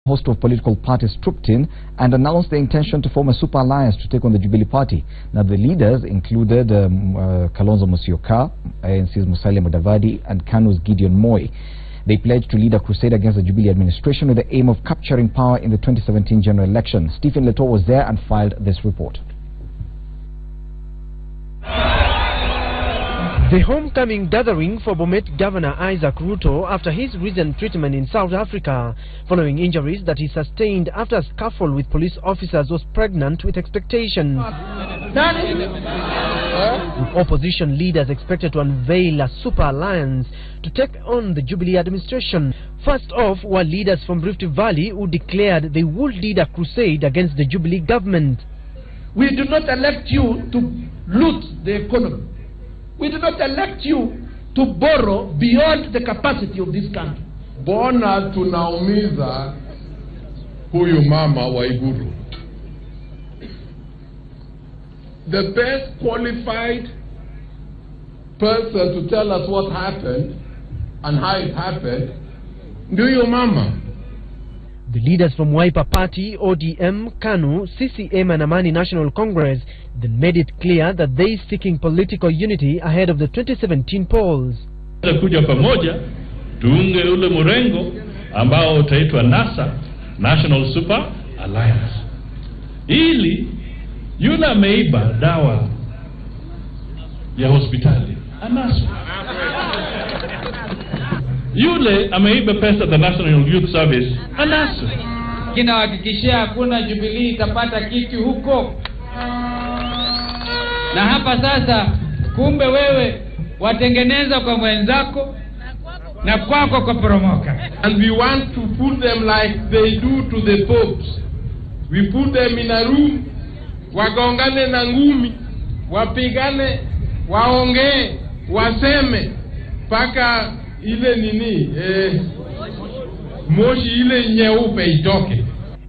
A host of political parties trooped in and announced their intention to form a super alliance to take on the Jubilee Party. Now, the leaders included Kalonzo Musyoka, ANC's Musalia Mudavadi, and KANU's Gideon Moi. They pledged to lead a crusade against the Jubilee administration with the aim of capturing power in the 2017 general election. Stephen Leto was there and filed this report. The homecoming gathering for Bomet Governor Isaac Ruto after his recent treatment in South Africa following injuries that he sustained after a scuffle with police officers was pregnant with expectations. Opposition leaders expected to unveil a super alliance to take on the Jubilee administration. First off were leaders from Rift Valley who declared they would lead a crusade against the Jubilee government. We do not elect you to loot the economy. We do not elect you to borrow beyond the capacity of this country. Bona tunaumiza huyu mama Waiguru. The best qualified person to tell us what happened and how it happened, ndio huyo mama. The leaders from Wiper Party, ODM, KANU, CCM and Amani National Congress then made it clear that they are seeking political unity ahead of the 2017 polls. Kuja pamoja tuunge ule mrengo ambao utaitwa NASA, National Super Alliance. Ili yule ameiba dawa ya hospitali anaswe. Yule ameiba pesa the National Youth Service anaswe. Kinahakikishia hakuna Jubilee itapata kitu huko. Na hapa sasa kumbe wewe watengeneza kwa mwenzako na kwako kwa promoka. And we want to put them like they do to the popes. We put them in a room, wagongane na ngumi, wapigane, waongee, waseme paka ile nini moshi ile nyeupe itoke.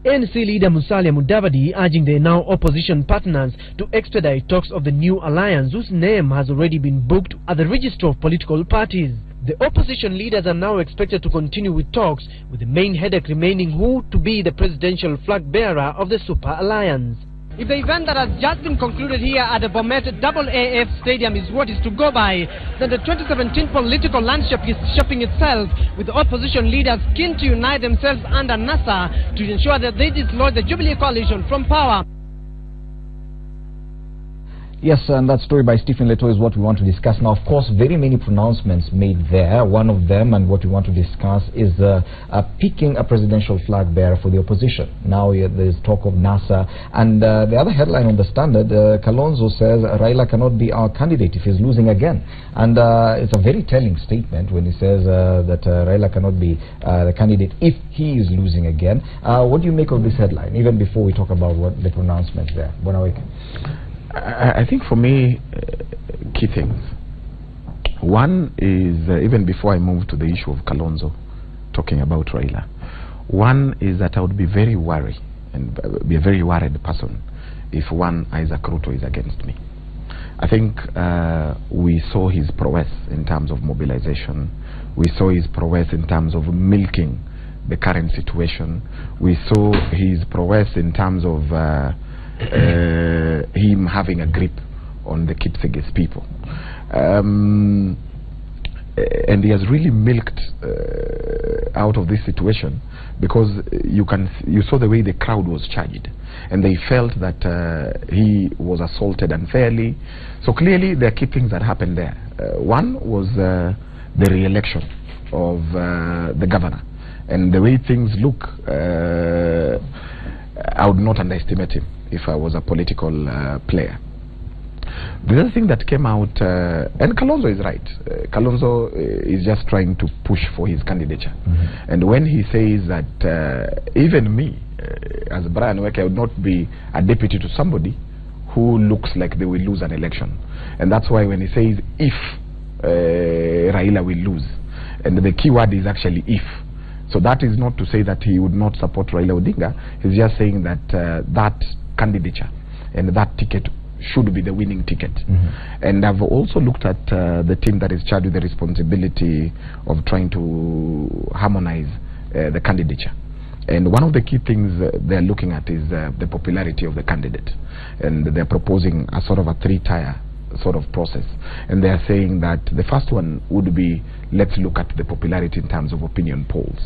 ANC leader Musalia Mudavadi urging the now opposition partners to expedite talks of the new alliance whose name has already been booked at the register of political parties. The opposition leaders are now expected to continue with talks, with the main headache remaining who to be the presidential flag bearer of the super alliance. If the event that has just been concluded here at the Bomet AAF Stadium is what is to go by, then the 2017 political landscape is shaping itself, with the opposition leaders keen to unite themselves under NASA to ensure that they dislodge the Jubilee coalition from power. Yes, and that story by Stephen Leto is what we want to discuss now. Of course, very many pronouncements made there. One of them, and what we want to discuss, is picking a presidential flag bearer for the opposition. Now there's talk of NASA. And the other headline on the Standard, Kalonzo says Raila cannot be our candidate if he's losing again. And it's a very telling statement when he says that Raila cannot be the candidate if he is losing again. What do you make of this headline, even before we talk about what the pronouncements there? Bonaweke. I think for me, key things. One is, even before I move to the issue of Kalonzo, talking about Raila, one is that I would be very worried, and be a very worried person, if one Isaac Ruto is against me. I think we saw his prowess in terms of mobilization. We saw his prowess in terms of milking the current situation. We saw his prowess in terms of him having a grip on the Kipsigis people, and he has really milked out of this situation, because you saw the way the crowd was charged, and they felt that he was assaulted unfairly. So clearly there are key things that happened there. One was the re-election of the governor, and the way things look, I would not underestimate him if I was a political player. The other thing that came out, and Kalonzo is right, Kalonzo is just trying to push for his candidature. And when he says that even me, as Brian Weke, I would not be a deputy to somebody who looks like they will lose an election. And that's why when he says if Raila will lose, and the key word is actually if. So that is not to say that he would not support Raila Odinga. He's just saying that that candidature and that ticket should be the winning ticket. And I've also looked at the team that is charged with the responsibility of trying to harmonize the candidature. And one of the key things they're looking at is the popularity of the candidate. And they're proposing a sort of a three-tier sort of process. And they're saying that the first one would be, let's look at the popularity in terms of opinion polls.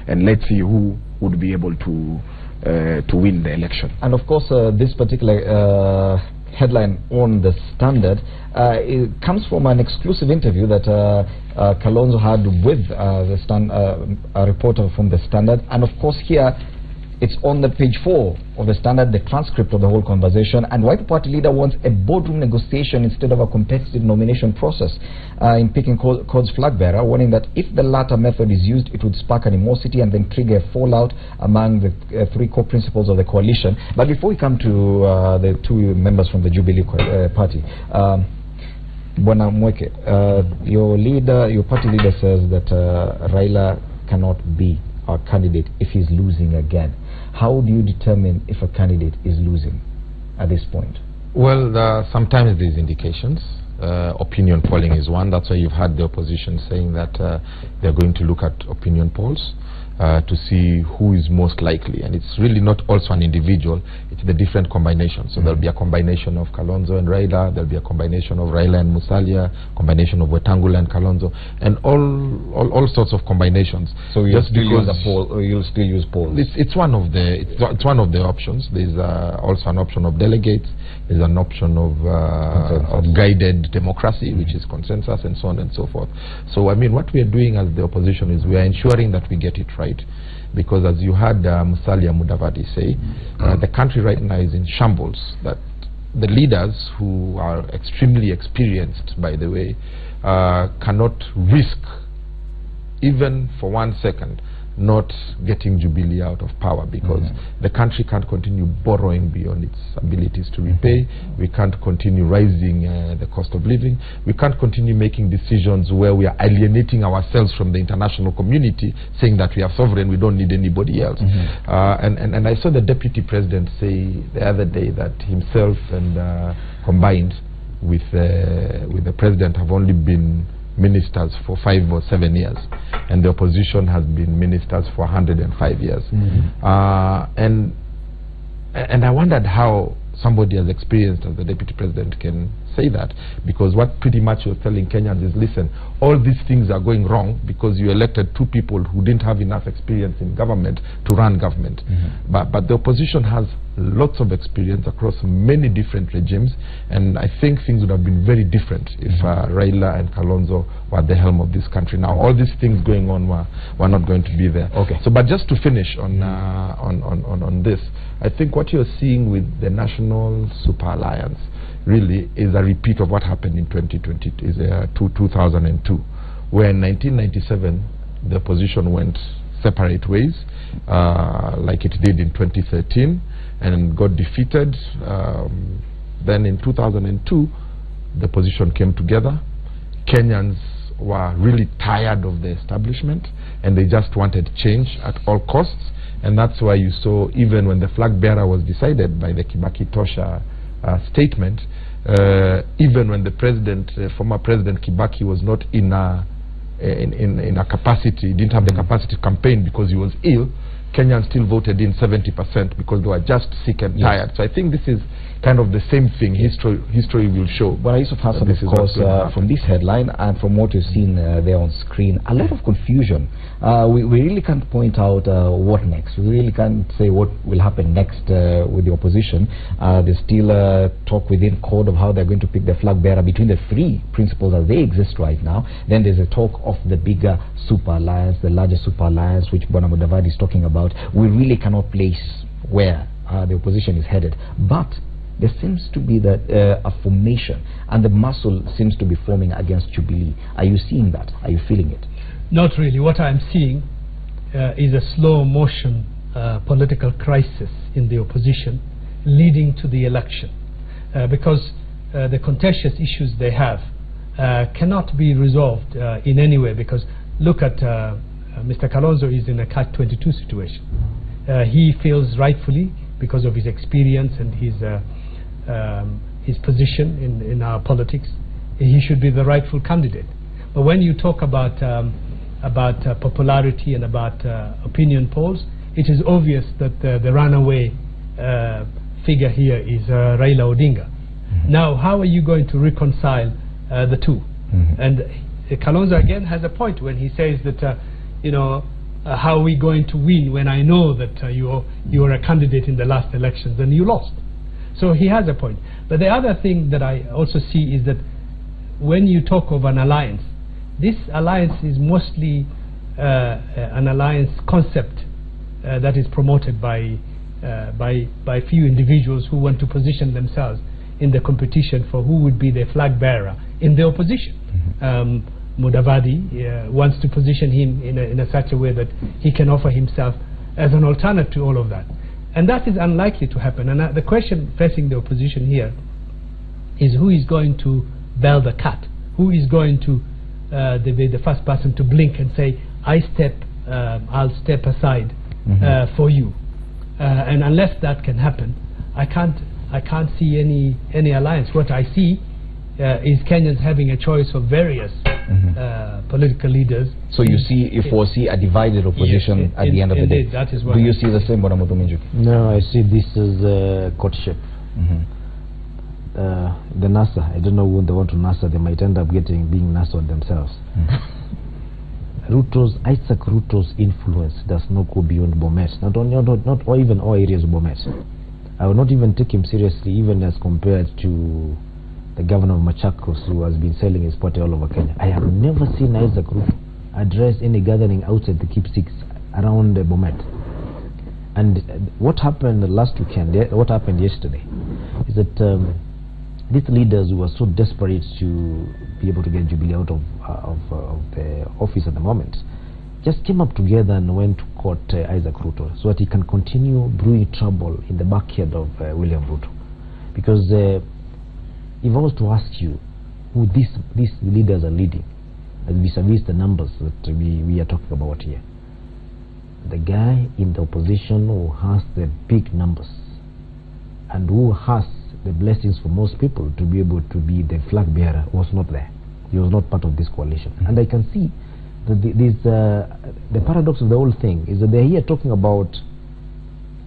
And let's see who would be able to win the election. And of course, this particular headline on the Standard, it comes from an exclusive interview that Kalonzo had with a reporter from the Standard. And of course here, it's on the page 4 of the Standard, the transcript of the whole conversation. And Wiper Party leader wants a boardroom negotiation instead of a competitive nomination process in picking Cod's flag bearer, warning that if the latter method is used, it would spark animosity and then trigger a fallout among the three core principles of the coalition. But before we come to the two members from the Jubilee Party, Bwana Mweke, your party leader says that Raila cannot be our candidate if he's losing again. How do you determine if a candidate is losing at this point? Well, sometimes there's indications. Opinion polling is one. That's why you've had the opposition saying that they're going to look at opinion polls to see who is most likely. And it's really not also an individual, it's the different combinations. So there'll be a combination of Kalonzo and Raila, there'll be a combination of Raila and Musalia, combination of Wetangula and Kalonzo, and all sorts of combinations. So you'll still use a poll, or you'll still use polls? It's one of the options. There's also an option of delegates. There's an option of guided democracy, which is consensus, and so on and so forth. So I mean, what we are doing as the opposition is we are ensuring that we get it right. Because as you heard Musalia Mudavadi say, the country right now is in shambles. That the leaders who are extremely experienced, by the way, cannot risk, even for 1 second, not getting Jubilee out of power, because the country can't continue borrowing beyond its abilities to repay. We can't continue raising the cost of living. We can't continue making decisions where we are alienating ourselves from the international community, saying that we are sovereign, we don't need anybody else. And I saw the deputy president say the other day that himself and combined with the president have only been ministers for 5 or 7 years, and the opposition has been ministers for 105 years. And I wondered how somebody as experienced as the deputy president can say that, because what pretty much you're telling Kenyans is, listen, all these things are going wrong because you elected 2 people who didn't have enough experience in government to run government. But the opposition has lots of experience across many different regimes, and I think things would have been very different if Raila and Kalonzo were at the helm of this country. Now all these things going on were not going to be there. So but just to finish on this, I think what you're seeing with the National Super Alliance really is a repeat of what happened in 2002, where in 1997 the opposition went separate ways, like it did in 2013, and got defeated. Then in 2002 the opposition came together. Kenyans were really tired of the establishment and they just wanted change at all costs, and that's why you saw, even when the flag bearer was decided by the Kibaki Tosha statement, even when the president, former President Kibaki, was not in a capacity, didn't have the capacity to campaign because he was ill, Kenyans still voted in 70% because they were just sick and tired. So I think this is kind of the same thing. History will show. But Yusuf Hassan, of course, from this headline and from what you've seen there on screen, a lot of confusion. We really can't point out what next. We really can't say what will happen next with the opposition. There's still talk within CORD of how they're going to pick the flag bearer between the 3 principles as they exist right now. Then there's a talk of the bigger super alliance, the larger super alliance, which Bwana Mudavadi is talking about. We really cannot place where the opposition is headed. But there seems to be that a formation, and the muscle seems to be forming against Jubilee. Are you seeing that? Are you feeling it? Not really. What I'm seeing is a slow motion political crisis in the opposition leading to the election, because the contentious issues they have cannot be resolved in any way, because look at Mr. Kalonzo is in a catch-22 situation. He feels rightfully, because of his experience and his position in our politics, he should be the rightful candidate. But when you talk about popularity and about opinion polls, it is obvious that the runaway figure here is Raila Odinga. Now, how are you going to reconcile the two? And Kalonzo again has a point when he says that, you know, how are we going to win when I know that you were a candidate in the last elections and you lost? So he has a point. But the other thing that I also see is that when you talk of an alliance, this alliance is mostly an alliance concept that is promoted by few individuals who want to position themselves in the competition for who would be the flag bearer in the opposition. Mudavadi wants to position him in such a way that he can offer himself as an alternate to all of that. And that is unlikely to happen. And the question facing the opposition here is who is going to bell the cat? Who is going to be the first person to blink and say, I'll step aside for you. And unless that can happen, I can't see any alliance. What I see is Kenyans having a choice of various political leaders. So you foresee a divided opposition at the end of the day. That is what do you see the same, Bwana Mutuminjuki? No, I see this as a courtship. The NASA, I don't know when they want to NASA, they might end up being NASA on themselves. Isaac Ruto's influence does not go beyond Bomet, not or even all areas of Bomet. I will not even take him seriously, even as compared to the governor of Machakos, who has been selling his party all over Kenya. I have never seen Isaac Ruto address any gathering outside the Keep Six around Bomet. And what happened last weekend, what happened yesterday, is that these leaders who were so desperate to be able to get Jubilee out of the office at the moment just came up together and went to court Isaac Ruto so that he can continue brewing trouble in the backyard of William Ruto. Because if I was to ask you who these leaders are leading, vis-a-vis the numbers that we are talking about here, the guy in the opposition who has the big numbers and who has the blessings for most people to be able to be the flag bearer was not there. He was not part of this coalition. And I can see that the paradox of the whole thing is that they're here talking about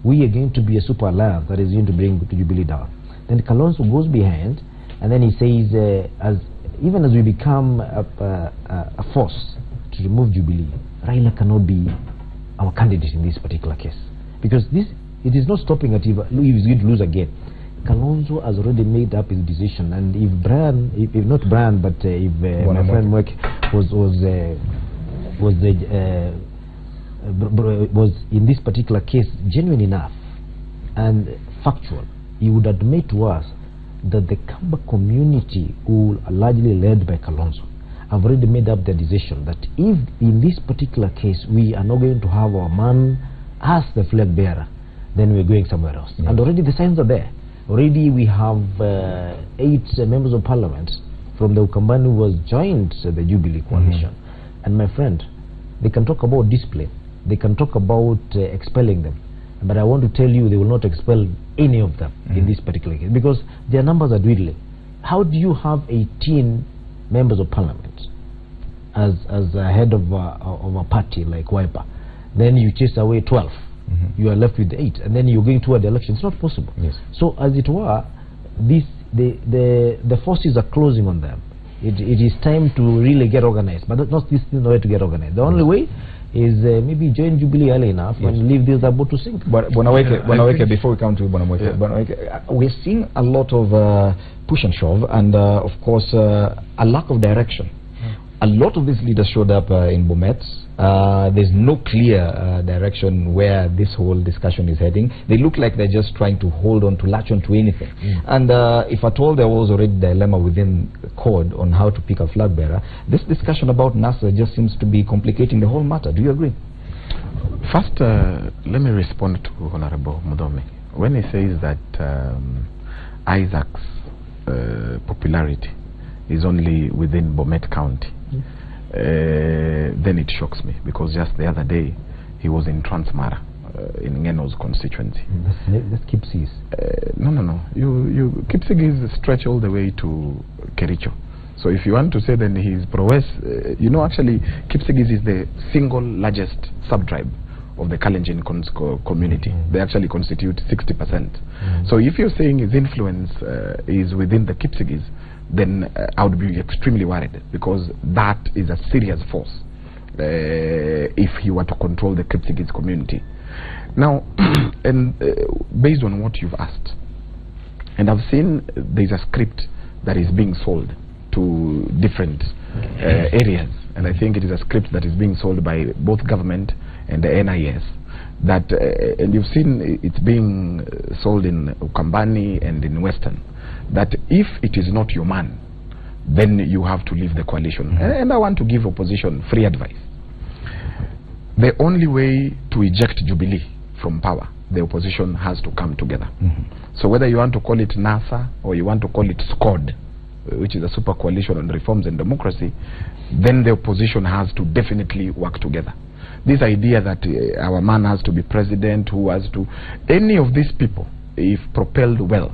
we are going to be a super alliance that is going to bring Jubilee down. Then Kalonzo goes behind and then he says even as we become a force to remove Jubilee, Raila cannot be our candidate in this particular case. Because it is not stopping at if he's going to lose again. Kalonzo has already made up his decision, and if not Brian, but if my friend Mweke was in this particular case genuine enough and factual, he would admit to us that the Kamba community, who are largely led by Kalonzo, have already made up their decision that if in this particular case we are not going to have our man as the flag bearer, then we're going somewhere else. Yes. And already the signs are there. Already we have 8 members of parliament from the Ukambani who was joined the Jubilee coalition. And my friend, they can talk about discipline, they can talk about expelling them, but I want to tell you they will not expel any of them in this particular case because their numbers are dwindling. How do you have 18 members of parliament as a head of a party like Wiper, then you chase away 12? You are left with 8, and then you're going toward the election. It's not possible. Yes. So, as it were, the forces are closing on them. It is time to really get organized, but not this is the way to get organized. The only way is maybe join Jubilee early enough and leave this boat to sink. But Bwana, before we come to Bwana Mweke, we're seeing a lot of push and shove, and of course a lack of direction. A lot of these leaders showed up in Bomet. There's no clear direction where this whole discussion is heading. They look like they're just trying to latch on to anything. And if at all there was already a dilemma within the code on how to pick a flag bearer, this discussion about NASA just seems to be complicating the whole matter. Do you agree? First, let me respond to Honorable Mudomi. When he says that Isaac's popularity is only within Bomet County, then it shocks me, because just the other day he was in Transmara, in Ngeno's constituency. That's Kipsigis. No. Kipsigis stretch all the way to Kericho. So if you want to say then he's prowess, actually Kipsigis is the single largest sub-tribe of the Kalenjin community. They actually constitute 60%. So if you're saying his influence is within the Kipsigis, then I would be extremely worried, because that is a serious force if he were to control the Kipsigis community. Now, and based on what you've asked, and I've seen there's a script that is being sold to different areas, and I think it is a script that is being sold by both government and the NIS, that and you've seen it's being sold in Ukambani and in Western, that if it is not your man, then you have to leave the coalition. And I want to give opposition free advice. The only way to eject Jubilee from power, the opposition has to come together. So whether you want to call it NASA or you want to call it SCOD, which is a super coalition on reforms and democracy, then the opposition has to definitely work together. This idea that our man has to be president, who has to, any of these people, if propelled well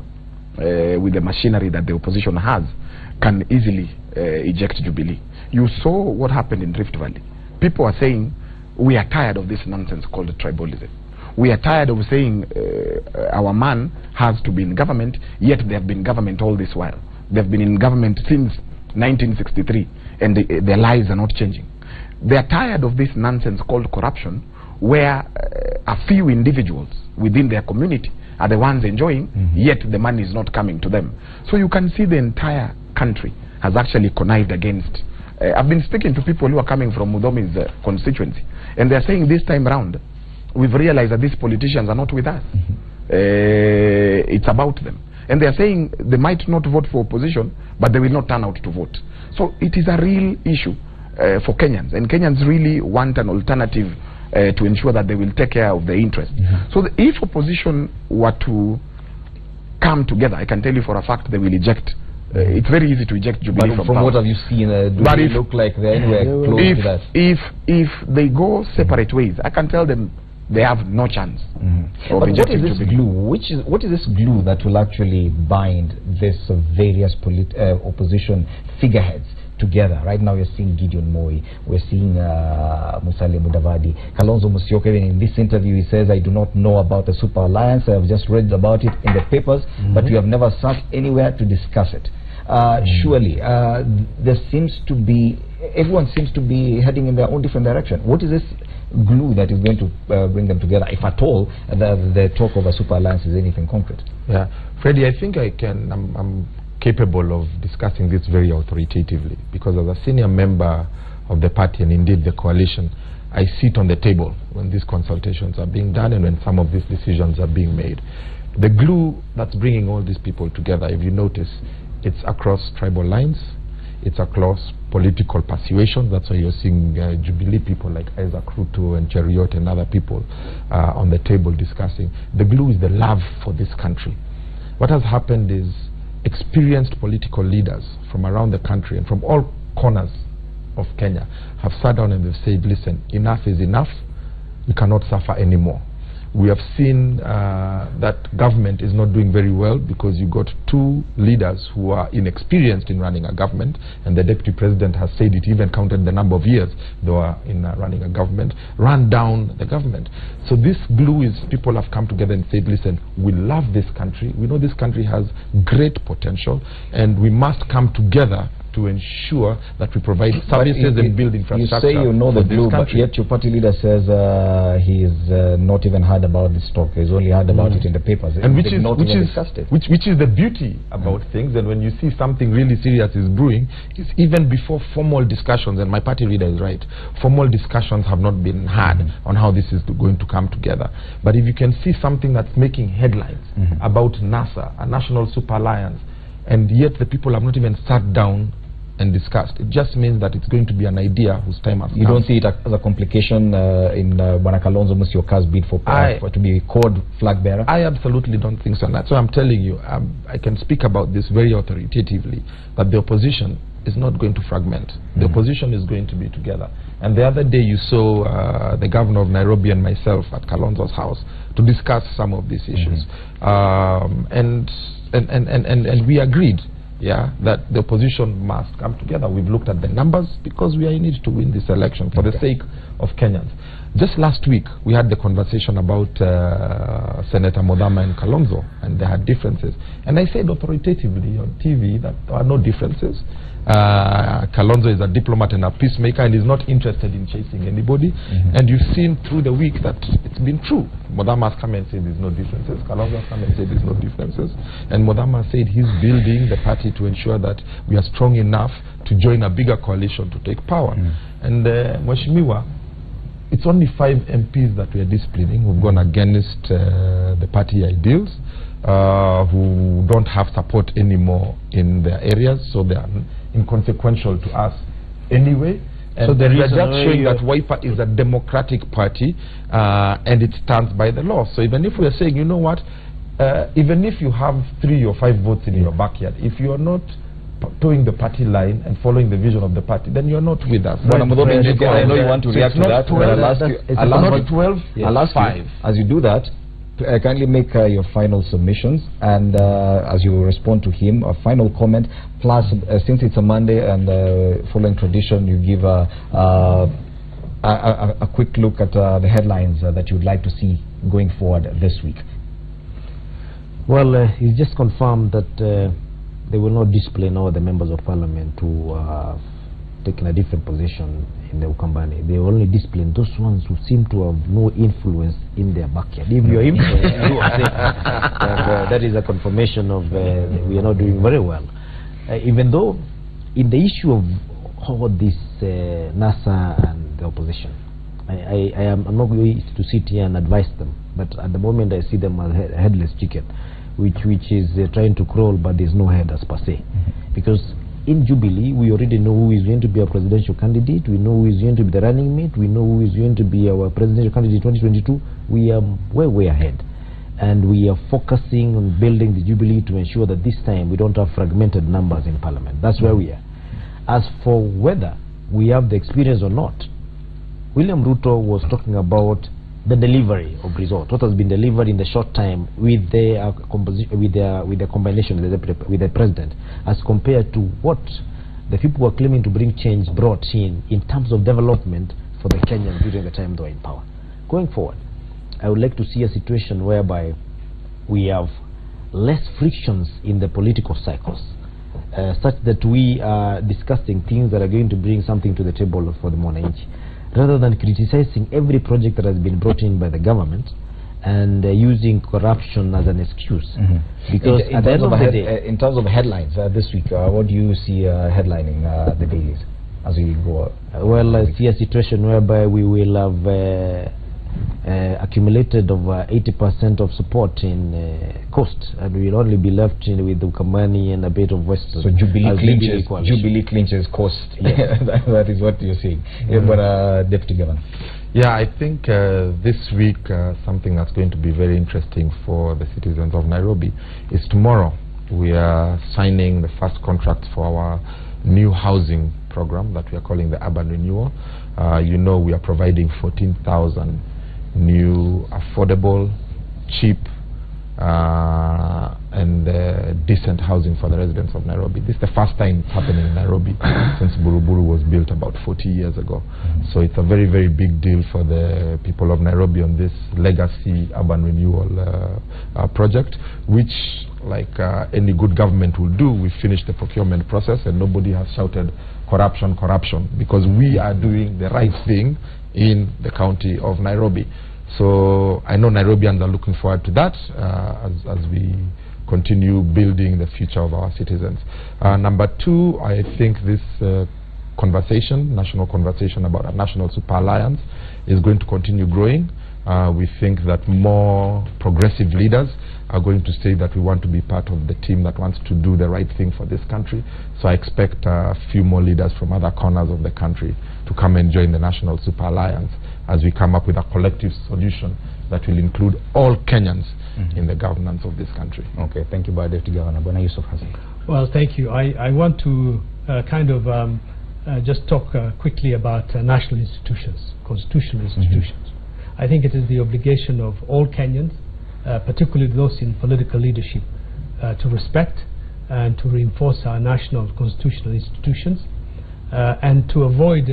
with the machinery that the opposition has, can easily eject Jubilee. You saw what happened in Rift Valley. People are saying, we are tired of this nonsense called tribalism. We are tired of saying our man has to be in government, yet they have been in government all this while. They've been in government since 1963, and their lives are not changing. They are tired of this nonsense called corruption, where a few individuals within their community are the ones enjoying, yet the money is not coming to them. So you can see the entire country has actually connived against. I've been speaking to people who are coming from Mudomi's constituency, and they're saying this time around, we've realized that these politicians are not with us. It's about them. And they're saying they might not vote for opposition, but they will not turn out to vote. So it is a real issue for Kenyans, and Kenyans really want an alternative to ensure that they will take care of their interests. So if opposition were to come together, I can tell you for a fact they will eject. It's very easy to eject Jubilee from power. What have you seen? Do they look like they're anywhere close to that? If they go separate ways, I can tell them they have no chance. But what is this glue? What is this glue that will actually bind this various opposition figureheads together? Right now you're seeing Gideon Moi, we're seeing Musalia Mudavadi, Kalonzo Musyoka. Even in this interview he says, I do not know about the Super Alliance, I've just read about it in the papers, but we have never sat anywhere to discuss it. Surely there seems to be, everyone seems to be heading in their own different direction. What is this glue that is going to bring them together, if at all the talk of a Super Alliance is anything concrete? Yeah, Freddie, I think I'm capable of discussing this very authoritatively, because as a senior member of the party and indeed the coalition, I sit on the table when these consultations are being done and when some of these decisions are being made. The glue that's bringing all these people together, if you notice, it's across tribal lines, it's across political persuasion. That's why you're seeing Jubilee people like Isaac Ruto and Cheriot and other people on the table discussing. The glue is the love for this country. What has happened is experienced political leaders from around the country and from all corners of Kenya have sat down and they've said, listen, enough is enough, we cannot suffer anymore. We have seen that government is not doing very well because you got two leaders who are inexperienced in running a government, and the deputy president has said it, even counted the number of years they were in running a government, ran down the government. So this glue is people have come together and said, listen, we love this country, we know this country has great potential, and we must come together to ensure that we provide services and build infrastructure. You say you know the glue, but yet your party leader says he's not even heard about this talk. He's only heard about it in the papers. And which is the beauty about things. And when you see something really serious is brewing, it's even before formal discussions, and my party leader is right, formal discussions have not been had on how this is going to come together. But if you can see something that's making headlines about NASA, a national super alliance, and yet the people have not even sat down and discussed, it just means that it's going to be an idea whose time has come. You don't see it as a complication in Bwana Kalonzo Musyoka's bid for to be called flag bearer? I absolutely don't think so. And that's why I'm telling you, I can speak about this very authoritatively, that the opposition is not going to fragment. The opposition is going to be together. And the other day you saw the governor of Nairobi and myself at Kalonzo's house to discuss some of these issues. And we agreed, that the opposition must come together. We've looked at the numbers because we are in it to win this election for the sake of Kenyans. Just last week, we had the conversation about Senator Modama and Kalonzo, and they had differences. And I said authoritatively on TV that there are no differences. Kalonzo is a diplomat and a peacemaker and is not interested in chasing anybody. And you've seen through the week that it's been true. Modama has come and said there's no differences. Kalonzo has come and said there's no differences. And Modama said he's building the party to ensure that we are strong enough to join a bigger coalition to take power. And Mheshimiwa, it's only 5 MPs that we are disciplining who've gone against the party ideals, who don't have support anymore in their areas, so they are inconsequential to us anyway. And so we are just showing that Wiper is a democratic party and it stands by the law. So even if we are saying, you know what, even if you have 3 or 5 votes in your backyard, if you are not towing the party line and following the vision of the party, then you're not with us. I know you want to react to that. I'll ask 5. As you do that, kindly make your final submissions, and as you respond to him, a final comment, plus since it's a Monday and following tradition, you give a quick look at the headlines that you'd like to see going forward this week. Well, he's just confirmed that they will not discipline all the members of parliament who have taken a different position in the Ukambani. They only discipline those ones who seem to have no influence in their backyard. If you're influenced, that is a confirmation of we are not doing very well. Even though in the issue of all this NASA and the opposition, I'm not going to sit here and advise them, but at the moment I see them as a headless chicken, which is trying to crawl, but there's no head as per se. Because in Jubilee, we already know who is going to be our presidential candidate, we know who is going to be the running mate, we know who is going to be our presidential candidate in 2022. We are way ahead. And we are focusing on building the Jubilee to ensure that this time we don't have fragmented numbers in Parliament. That's where we are. As for whether we have the experience or not, William Ruto was talking about the delivery of results, what has been delivered in the short time with the combination with the president, as compared to what the people who are claiming to bring change brought in terms of development for the Kenyans during the time they were in power. Going forward, I would like to see a situation whereby we have less frictions in the political cycles, such that we are discussing things that are going to bring something to the table for the Mwananchi, rather than criticizing every project that has been brought in by the government and using corruption as an excuse. Because at the end of the day, in terms of headlines this week, what do you see headlining the dailies as we go? Well, I see a situation whereby we will have accumulated over 80% of support in Coast, and we will only be left with Ukambani and a bit of Western. So Jubilee clinches Coast. Yes. That is what you're saying. But Deputy Governor. Yeah, I think this week something that's going to be very interesting for the citizens of Nairobi is tomorrow. We are signing the first contracts for our new housing program that we are calling the Urban Renewal. You know, we are providing 14,000 new, affordable, cheap and decent housing for the residents of Nairobi. This is the first time it's happening in Nairobi since Buruburu was built about 40 years ago. So it's a very big deal for the people of Nairobi on this legacy urban renewal project, which, like any good government will do, we finished the procurement process and nobody has shouted corruption, because we are doing the right thing in the county of Nairobi. So I know Nairobians are looking forward to that as we continue building the future of our citizens. Number 2, I think this national conversation about a national super alliance is going to continue growing. We think that more progressive leaders are going to say that we want to be part of the team that wants to do the right thing for this country. So I expect a few more leaders from other corners of the country to come and join the National Super Alliance as we come up with a collective solution that will include all Kenyans in the governance of this country. Okay, thank you, Deputy Governor. Bwana Yusuf Hassan. Well, thank you. I want to just talk quickly about national institutions, constitutional institutions. I think it is the obligation of all Kenyans, particularly those in political leadership, to respect and to reinforce our national constitutional institutions and to avoid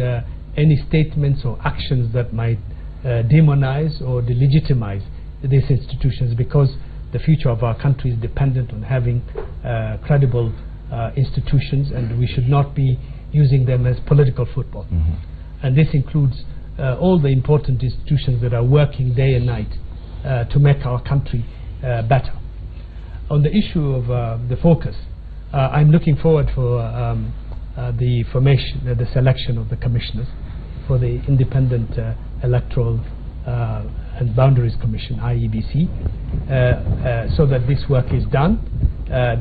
any statements or actions that might demonize or delegitimize these institutions, because the future of our country is dependent on having credible institutions, and we should not be using them as political football. And this includes all the important institutions that are working day and night to make our country better. On the issue of the focus, I'm looking forward for the formation, the selection of the commissioners for the Independent Electoral and Boundaries Commission, IEBC, so that this work is done.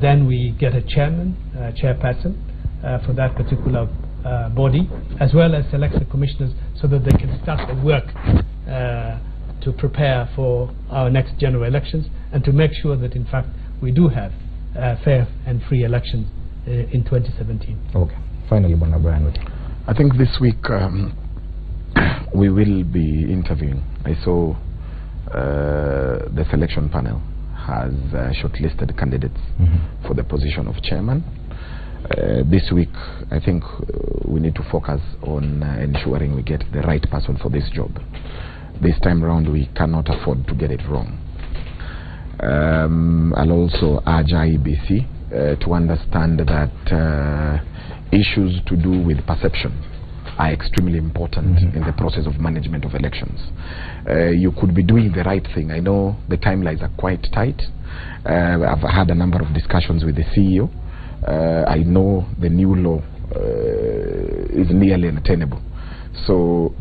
Then we get a chairman, chairperson for that particular body, as well as select the commissioners so that they can start the work to prepare for our next general elections, and to make sure that in fact we do have fair and free elections in 2017. Okay. Finally, Bwana Brian. I think this week we will be interviewing. I saw the selection panel has shortlisted candidates for the position of chairman. This week, I think we need to focus on ensuring we get the right person for this job. This time round, we cannot afford to get it wrong. I'll also urge IEBC to understand that issues to do with perception are extremely important in the process of management of elections. You could be doing the right thing. I know the timelines are quite tight. I've had a number of discussions with the CEO. I know the new law is nearly unattainable. So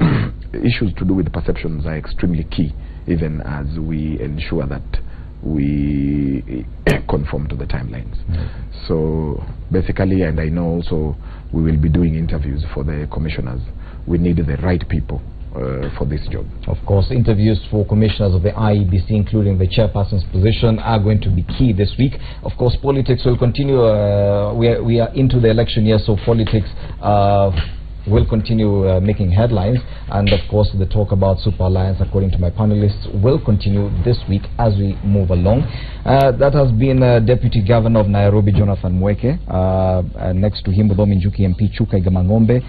issues to do with perceptions are extremely key, even as we ensure that we conform to the timelines. So basically, and I know also we will be doing interviews for the commissioners. We need the right people for this job. Of course, interviews for commissioners of the IEBC, including the chairperson's position, are going to be key this week. Of course, politics will continue. We are into the election year, so politics will continue making headlines, and of course the talk about Super Alliance, according to my panelists, will continue this week as we move along. That has been Deputy Governor of Nairobi, Jonathan Mweke. Next to him, Muthomi Njuki MP Chuka Igamang'ombe.